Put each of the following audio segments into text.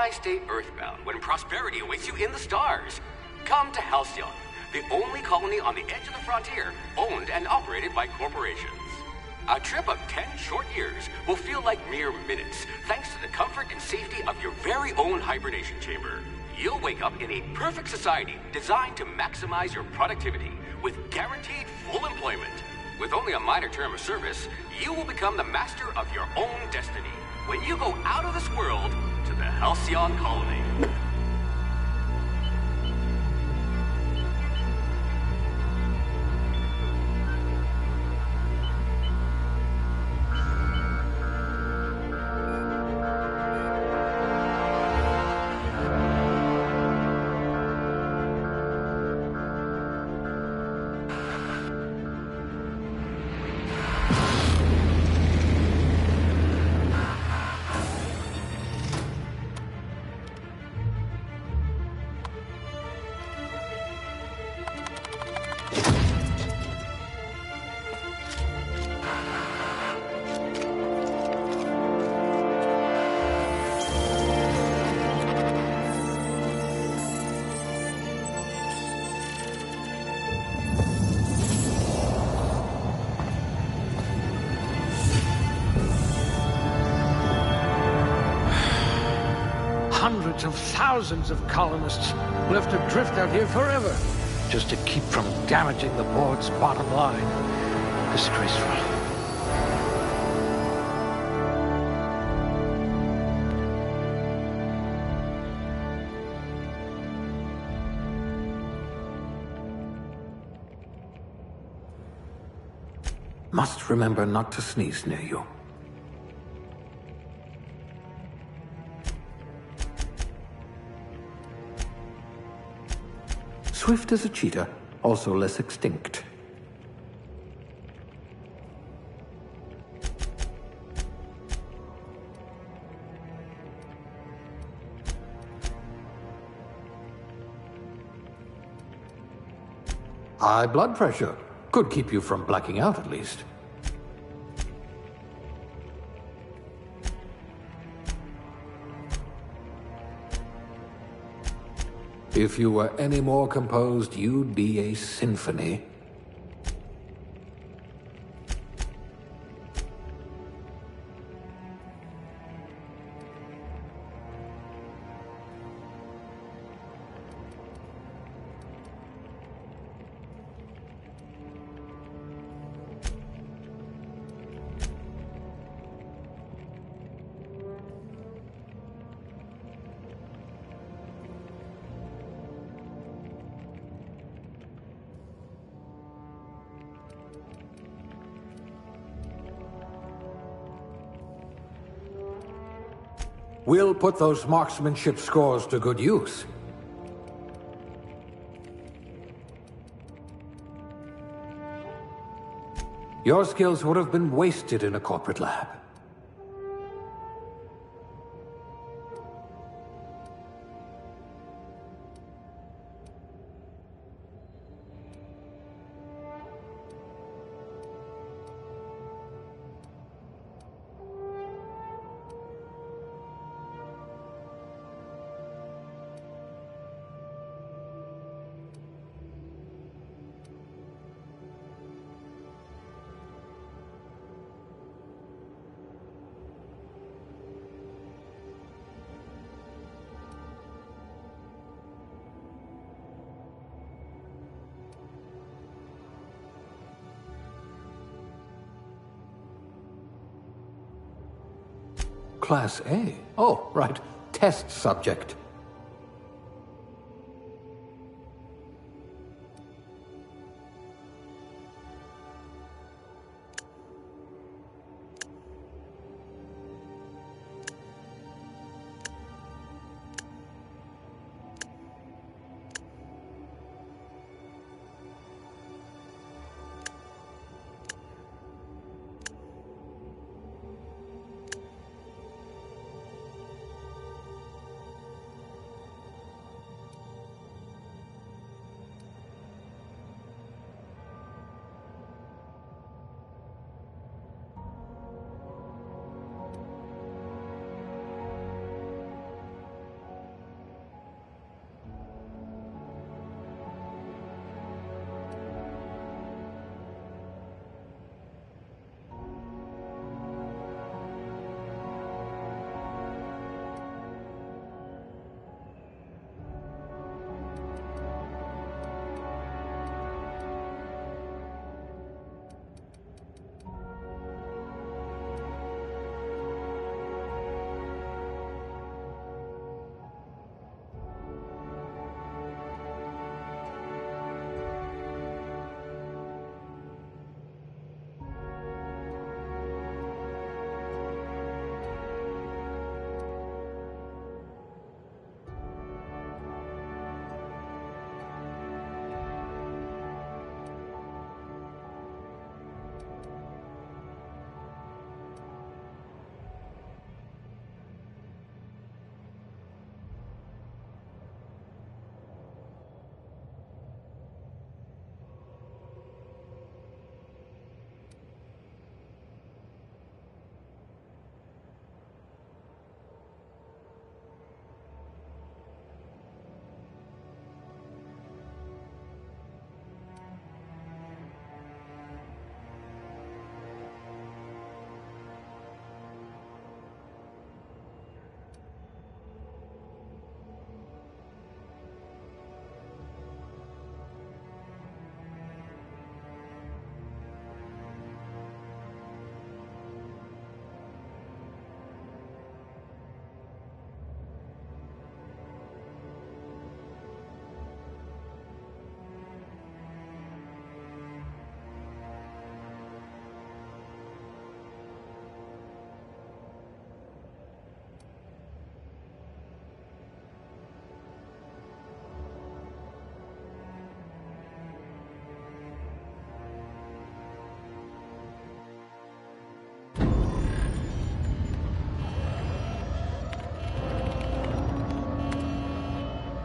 why stay earthbound when prosperity awaits you in the stars? Come to Halcyon, the only colony on the edge of the frontier, owned and operated by corporations. A trip of 10 short years will feel like mere minutes, thanks to the comfort and safety of your very own hibernation chamber. You'll wake up in a perfect society designed to maximize your productivity with guaranteed full employment. With only a minor term of service, you will become the master of your own destiny when you go out of this world to the Halcyon colony. Hundreds of thousands of colonists left adrift out here forever, just to keep from damaging the board's bottom line. Disgraceful. Must remember not to sneeze near you. Swift as a cheetah, also less extinct. High blood pressure. Could keep you from blacking out at least. If you were any more composed, you'd be a symphony. We'll put those marksmanship scores to good use. Your skills would have been wasted in a corporate lab. Class A? Oh, right. Test subject.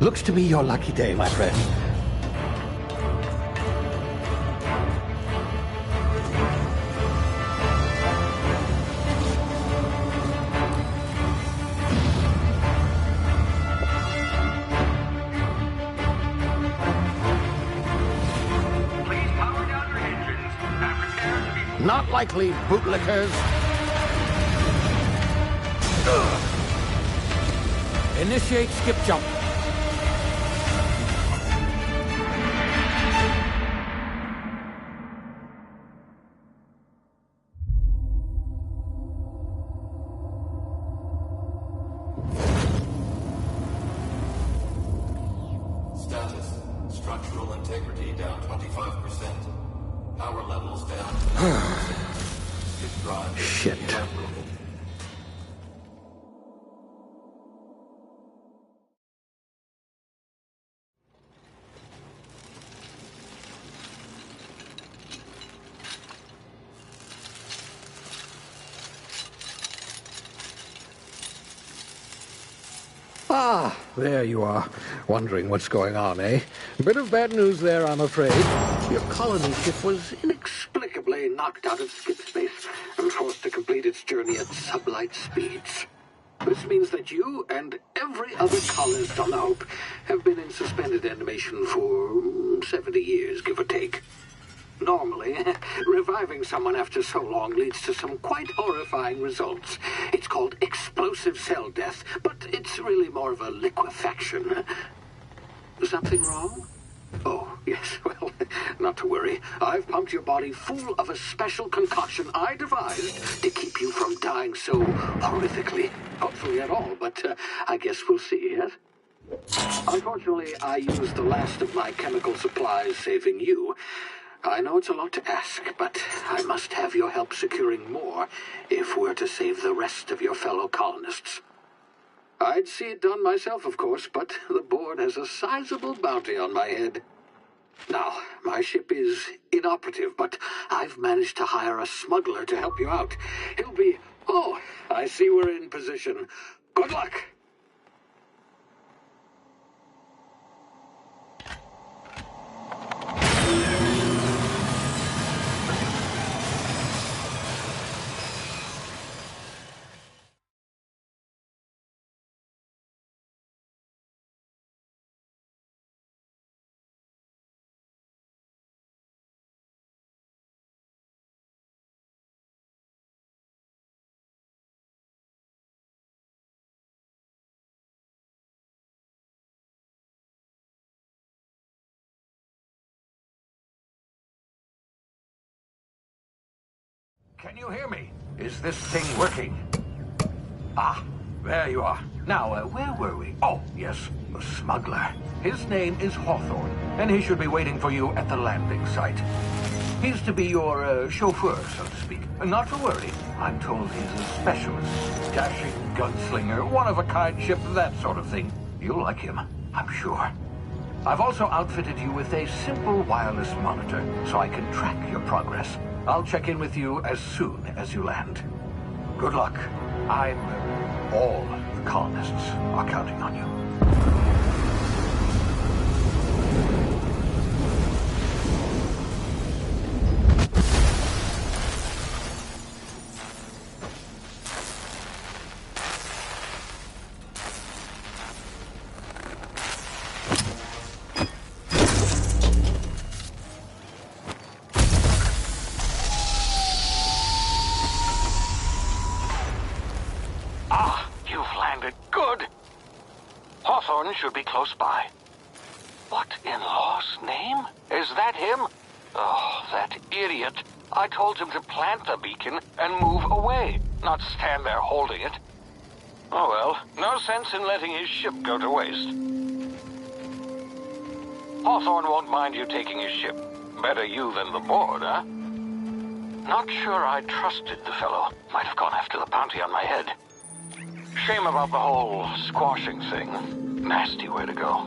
Looks to be your lucky day, my friend. Please power down your engines and prepare to be... Not likely, bootlickers. Initiate skip jump. Status. Structural integrity down 25%. Power levels down 10%. His drive is Shit. inoperable. Ah, there you are. Wondering what's going on, eh? Bit of bad news there, I'm afraid. Your colony ship was inexplicably knocked out of skip space and forced to complete its journey at sublight speeds. This means that you and every other colonist on the Hope have been in suspended animation for 70 years, give or take. Normally, reviving someone after so long leads to some quite horrifying results. It's called explosive cell death, but it's really more of a liquefaction. Something wrong? Oh, yes, well, not to worry. I've pumped your body full of a special concoction I devised to keep you from dying so horrifically. Hopefully at all, but I guess we'll see, yes? Unfortunately, I used the last of my chemical supplies saving you. I know it's a lot to ask, but I must have your help securing more if we're to save the rest of your fellow colonists. I'd see it done myself, of course, but the board has a sizable bounty on my head. Now, my ship is inoperative, but I've managed to hire a smuggler to help you out. He'll be... Oh, I see we're in position. Good luck! Can you hear me? Is this thing working? Ah, there you are. Now, where were we? Oh, yes, the smuggler. His name is Hawthorne, and he should be waiting for you at the landing site. He's to be your chauffeur, so to speak. Not to worry. I'm told he's a specialist. Dashing gunslinger, one-of-a-kind ship, that sort of thing. You'll like him, I'm sure. I've also outfitted you with a simple wireless monitor, so I can track your progress. I'll check in with you as soon as you land. Good luck. All the colonists are counting on you. Hawthorne should be close by. What in law's name? Is that him? Oh, that idiot. I told him to plant the beacon and move away, not stand there holding it. Oh well, no sense in letting his ship go to waste. Hawthorne won't mind you taking his ship. Better you than the board, huh? Not sure I trusted the fellow. Might have gone after the bounty on my head. Shame about the whole squashing thing. Nasty way to go.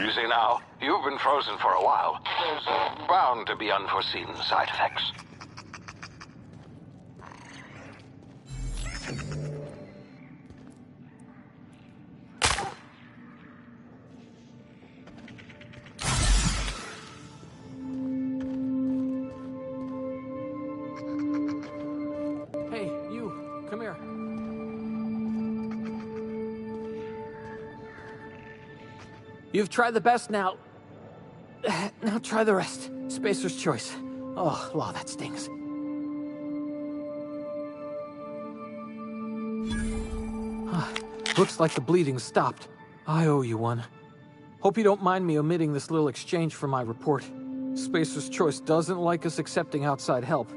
Easy now. You've been frozen for a while. There's bound to be unforeseen side effects. Hey, you, come here. You've tried the best now. Now try the rest. Spacer's choice. Oh, law, that stings. Looks like the bleeding stopped. I owe you one. Hope you don't mind me omitting this little exchange from my report. Spacer's choice doesn't like us accepting outside help.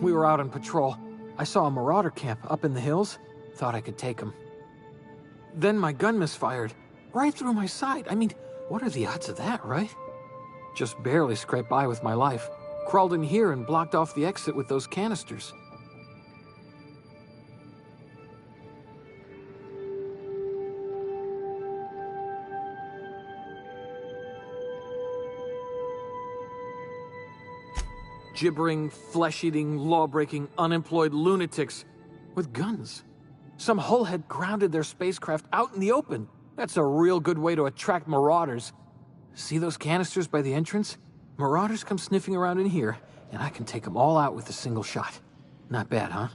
We were out on patrol. I saw a marauder camp up in the hills. Thought I could take him. Then my gun misfired. Right through my side. I mean, what are the odds of that, right? Just barely scraped by with my life. Crawled in here and blocked off the exit with those canisters. Gibbering, flesh-eating, law-breaking, unemployed lunatics with guns. Some hullhead grounded their spacecraft out in the open. That's a real good way to attract marauders. See those canisters by the entrance? Marauders come sniffing around in here, and I can take them all out with a single shot. Not bad, huh?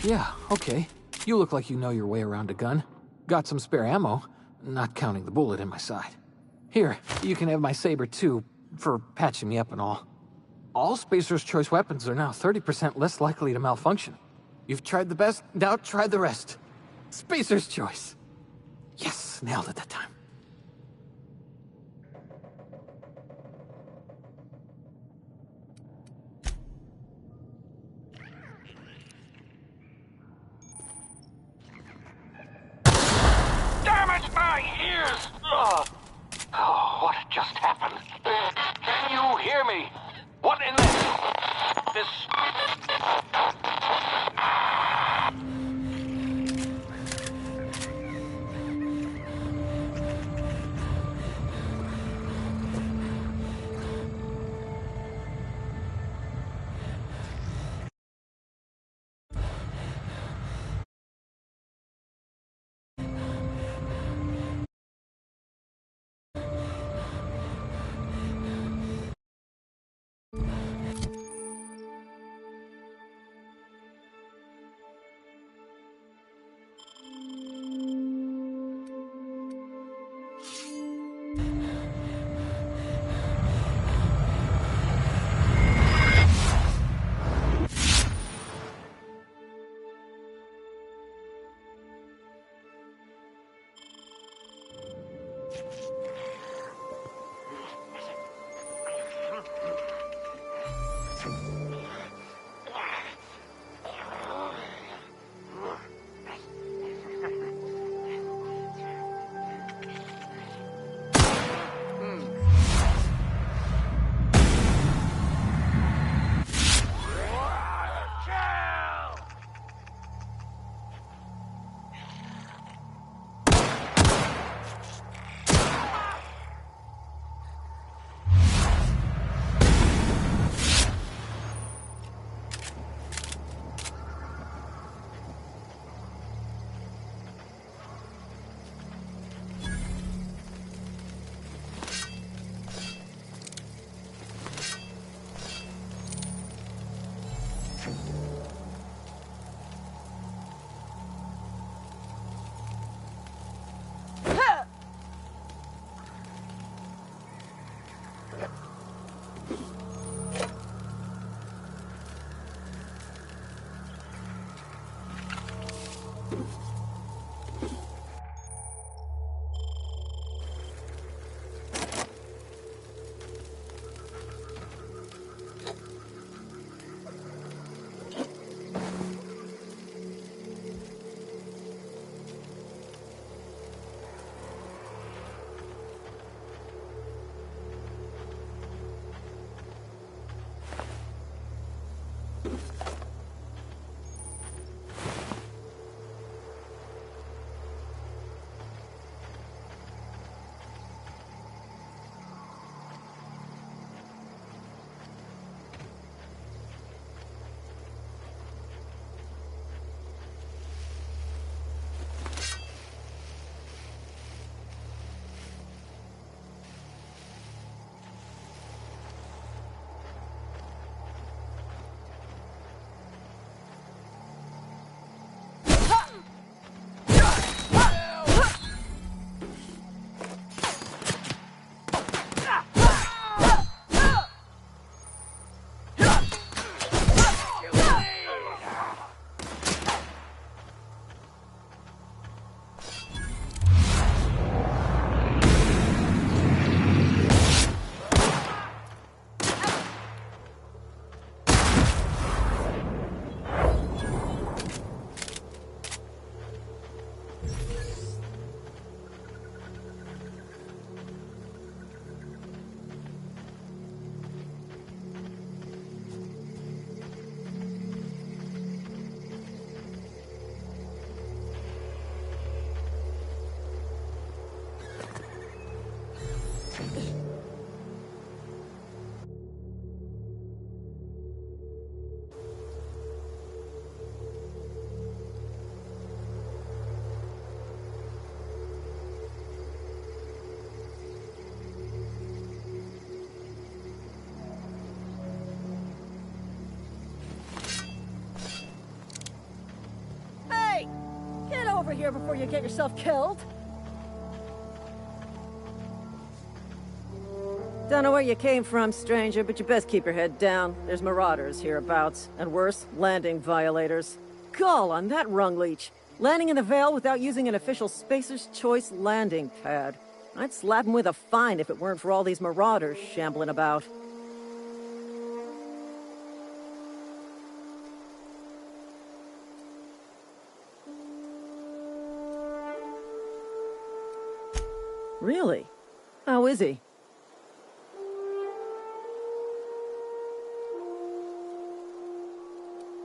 Yeah, okay. You look like you know your way around a gun. Got some spare ammo, not counting the bullet in my side. Here, you can have my saber too, for patching me up and all. All Spacer's choice weapons are now 30% less likely to malfunction. You've tried the best, now try the rest. Spacer's choice. Yes, nailed it that time. Damn it, my ears! Ugh. Oh, what just happened? Can you hear me? What in this... here before you get yourself killed. Don't know where you came from, stranger, but you best keep your head down. There's marauders hereabouts, and worse, landing violators. Call on that rung leech. Landing in the Vale without using an official Spacer's Choice landing pad. I'd slap him with a fine if it weren't for all these marauders shambling about. Really? How is he?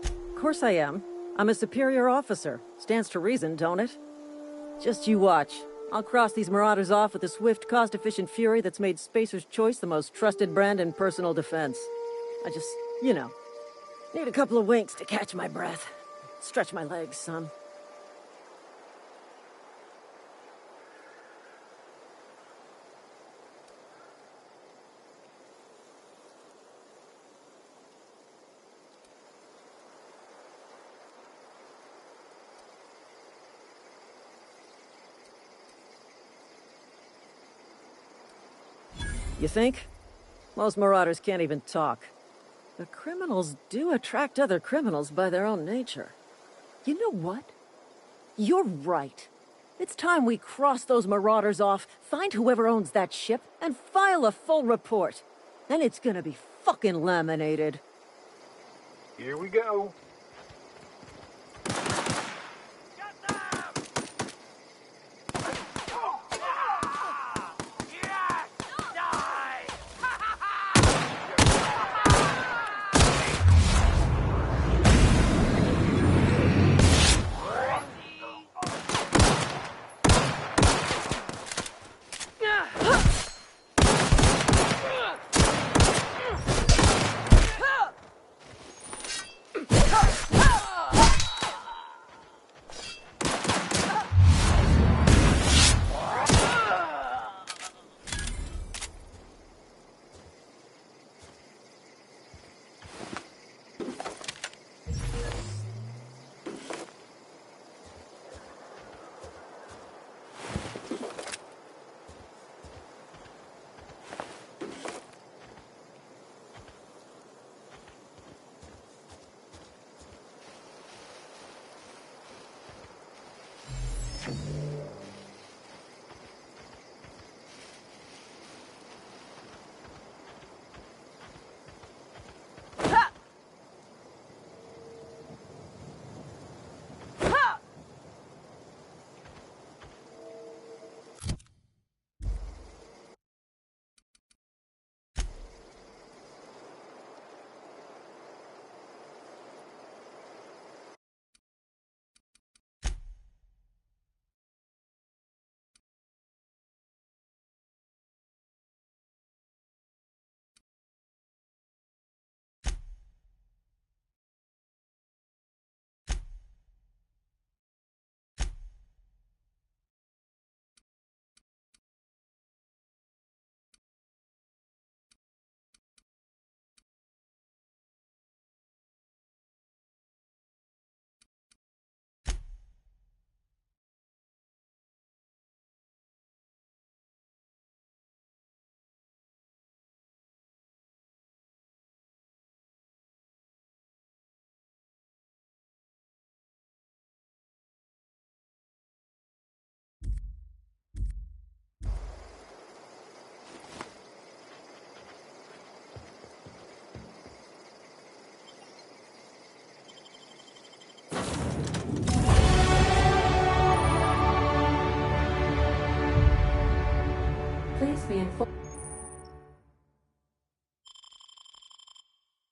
Of course I am. I'm a superior officer. Stands to reason, don't it? Just you watch. I'll cross these marauders off with the swift, cost-efficient fury that's made Spacer's Choice the most trusted brand in personal defense. I just, you know, need a couple of winks to catch my breath. Stretch my legs, son. You think? Most marauders can't even talk. But criminals do attract other criminals by their own nature. You know what? You're right. It's time we cross those marauders off, find whoever owns that ship, and file a full report. Then it's gonna be fucking laminated. Here we go. Please be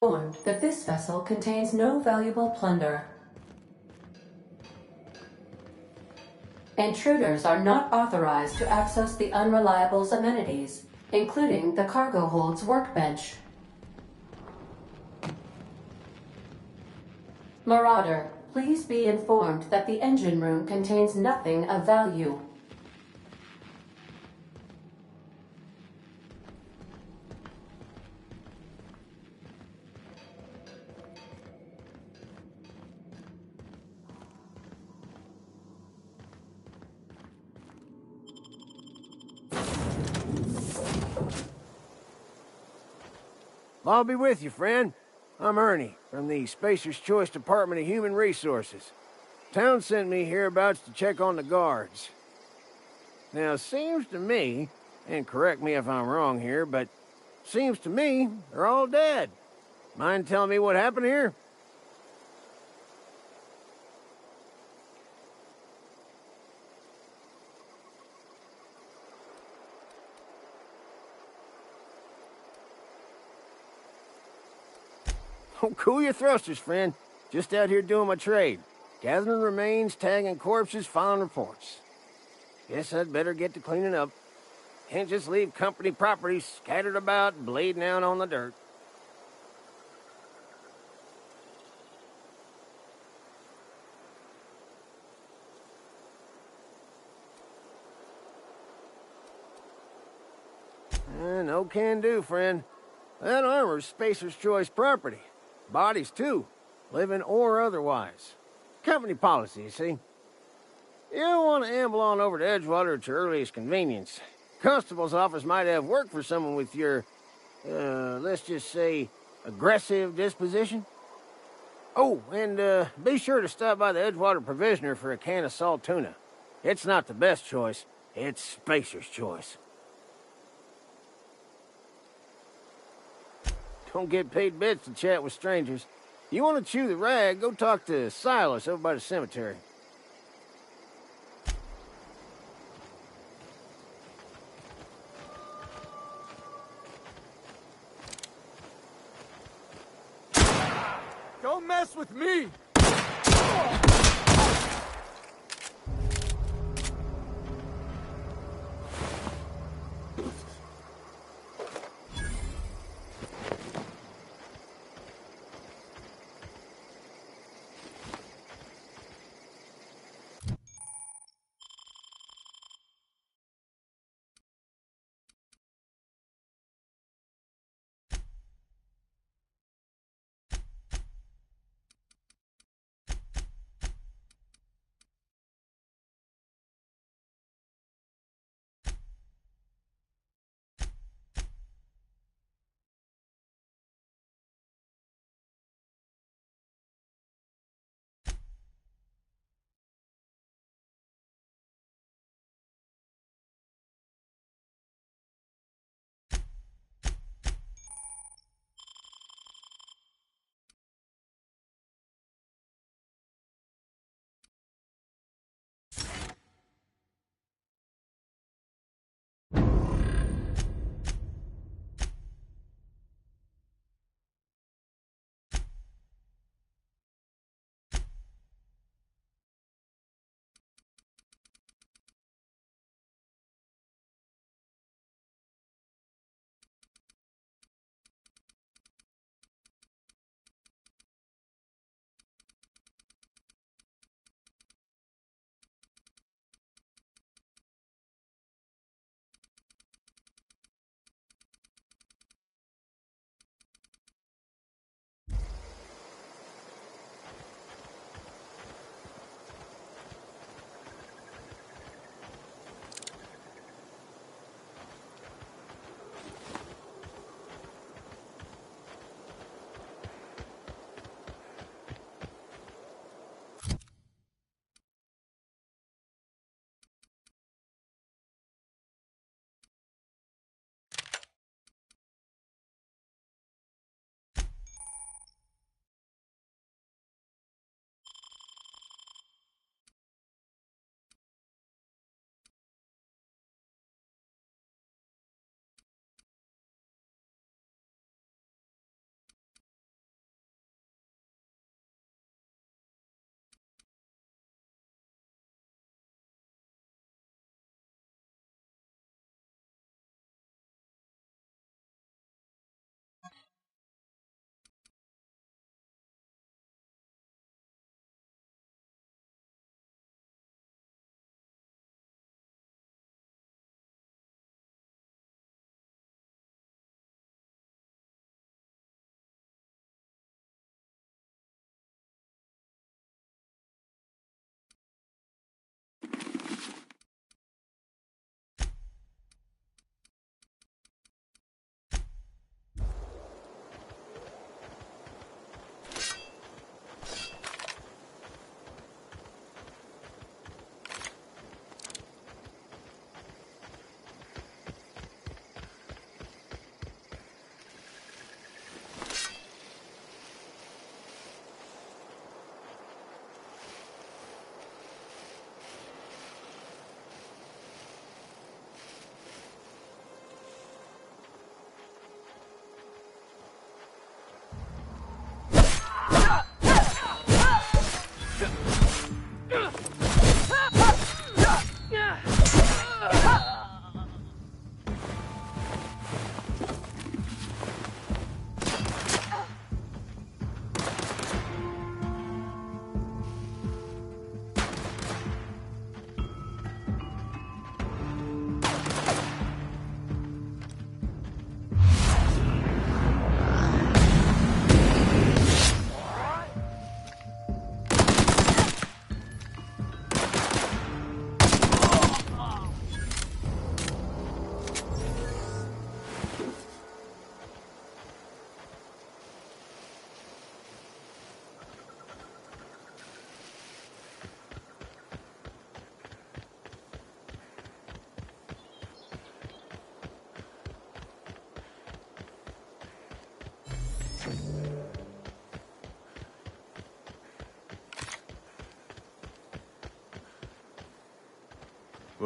informed that this vessel contains no valuable plunder. Intruders are not authorized to access the Unreliable's amenities, including the cargo hold's workbench. Marauder, please be informed that the engine room contains nothing of value. I'll be with you, friend. I'm Ernie, from the Spacer's Choice Department of Human Resources. Town sent me hereabouts to check on the guards. Now, it seems to me, and correct me if I'm wrong here, but seems to me they're all dead. Mind telling me what happened here? Don't cool your thrusters, friend. Just out here doing my trade. Gathering remains, tagging corpses, filing reports. Guess I'd better get to cleaning up. Can't just leave company property scattered about, bleeding out on the dirt. No can do, friend. That armor's Spacer's Choice property. Bodies, too. Living or otherwise. Company policy, you see. You don't want to amble on over to Edgewater at your earliest convenience. Constable's office might have work for someone with your, let's just say, aggressive disposition. Oh, and be sure to stop by the Edgewater Provisioner for a can of salt tuna. It's not the best choice. It's Spacer's Choice. Don't get paid bits to chat with strangers. You want to chew the rag, go talk to Silas over by the cemetery. Don't mess with me!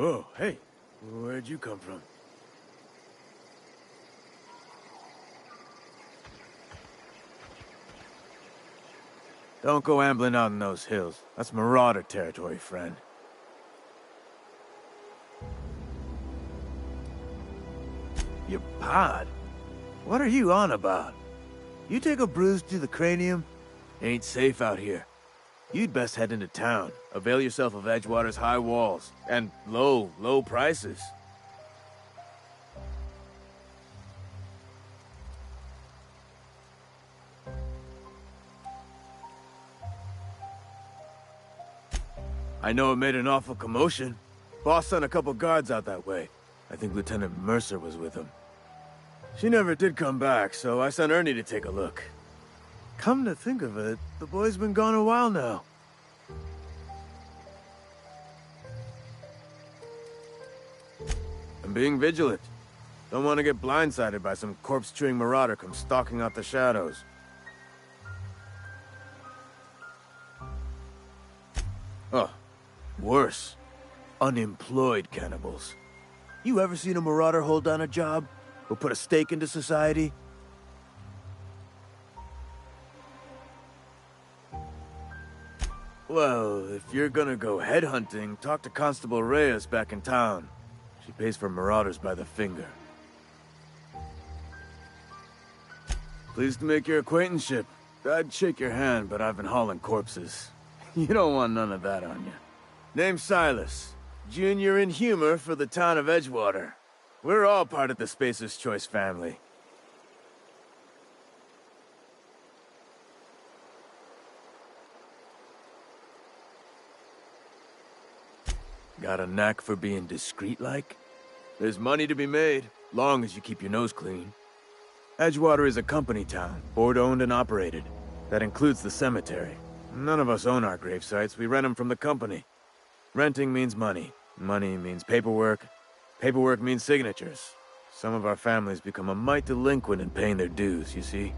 Whoa, hey, where'd you come from? Don't go ambling out in those hills. That's Marauder territory, friend. Your pod? What are you on about? You take a bruise to the cranium? Ain't safe out here. You'd best head into town. Avail yourself of Edgewater's high walls. And low prices. I know it made an awful commotion. Boss sent a couple guards out that way. I think Lieutenant Mercer was with him. She never did come back, so I sent Ernie to take a look. Come to think of it, the boy's been gone a while now. I'm being vigilant. Don't want to get blindsided by some corpse-chewing marauder come stalking out the shadows. Oh, worse. Unemployed cannibals. You ever seen a marauder hold down a job? Or put a stake into society? Well, if you're gonna go headhunting, talk to Constable Reyes back in town. She pays for marauders by the finger. Pleased to make your acquaintanceship. I'd shake your hand, but I've been hauling corpses. You don't want none of that on you. Name's Silas. Junior in humor for the town of Edgewater. We're all part of the Spacer's Choice family. Got a knack for being discreet-like? There's money to be made, long as you keep your nose clean. Edgewater is a company town, board-owned and operated. That includes the cemetery. None of us own our grave sites, we rent them from the company. Renting means money. Money means paperwork. Paperwork means signatures. Some of our families become a mite delinquent in paying their dues, you see?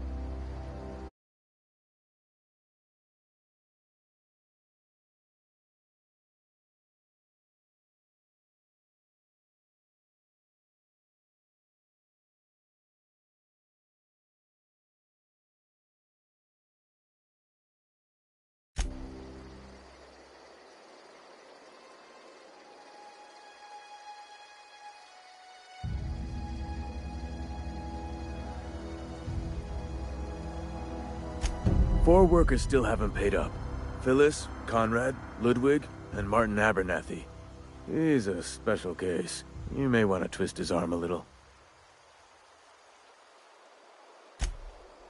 Four workers still haven't paid up. Phyllis, Conrad, Ludwig, and Martin Abernathy. He's a special case. You may want to twist his arm a little.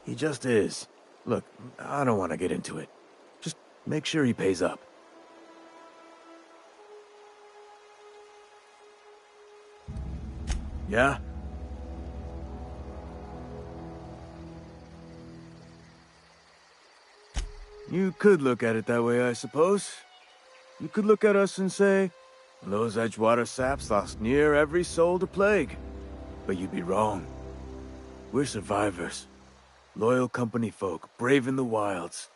He just is. Look, I don't want to get into it. Just make sure he pays up. Yeah? You could look at it that way, I suppose. You could look at us and say, those Edgewater saps lost near every soul to plague. But you'd be wrong. We're survivors. Loyal company folk, braving the wilds.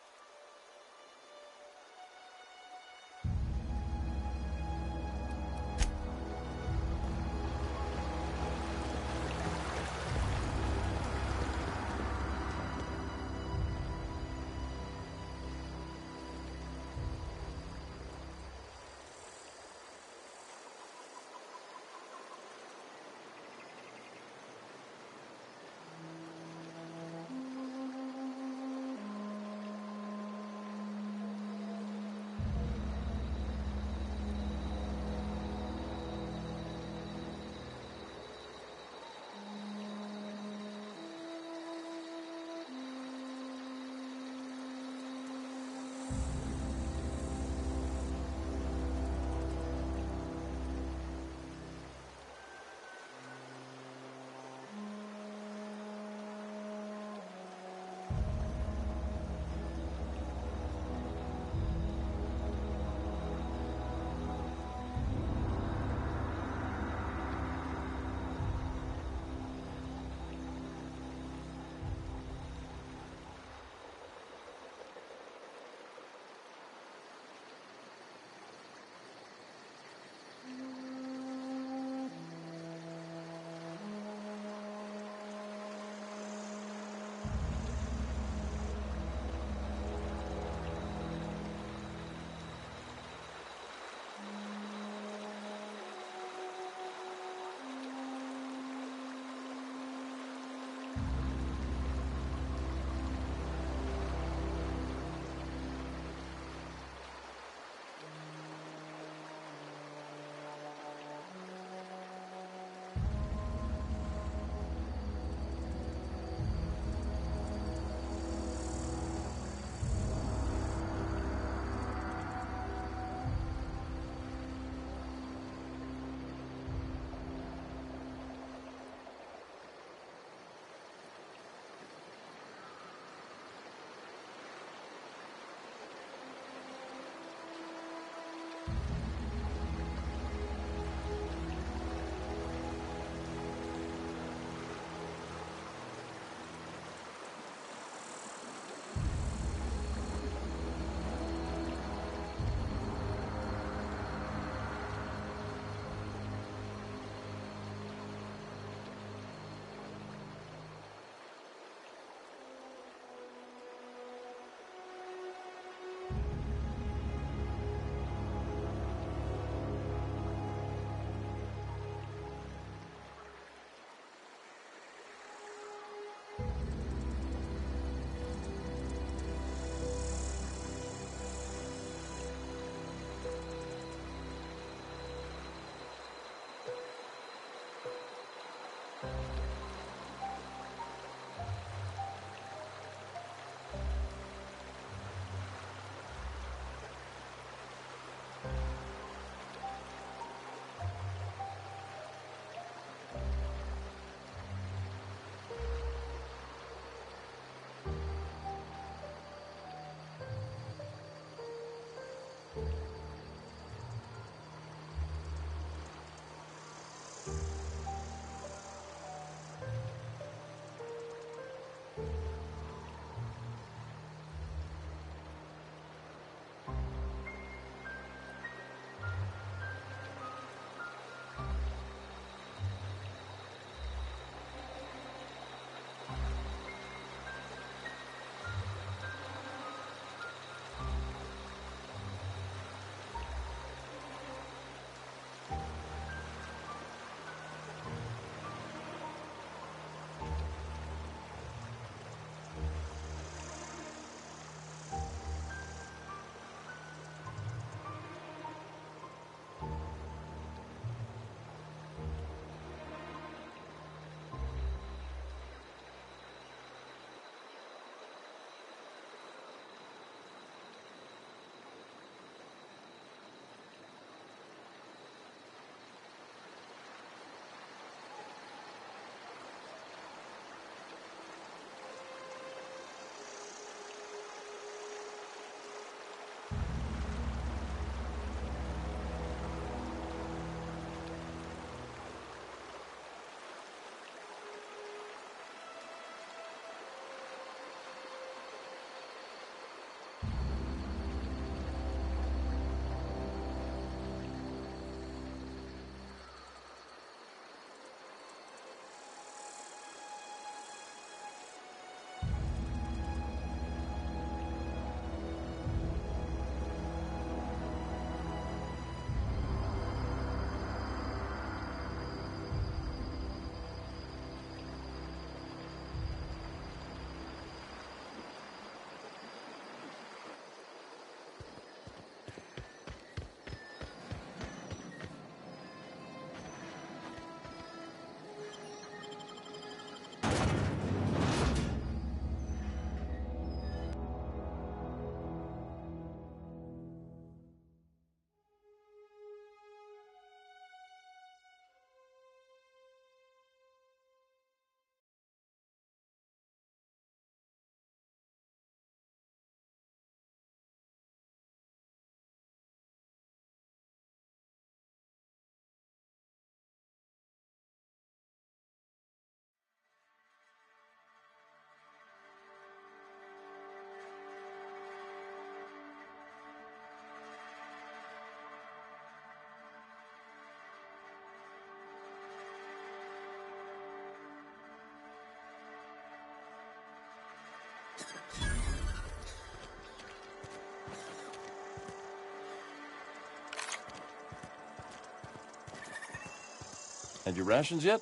Had your rations yet?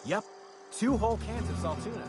Yep. 2 whole cans of salt tuna.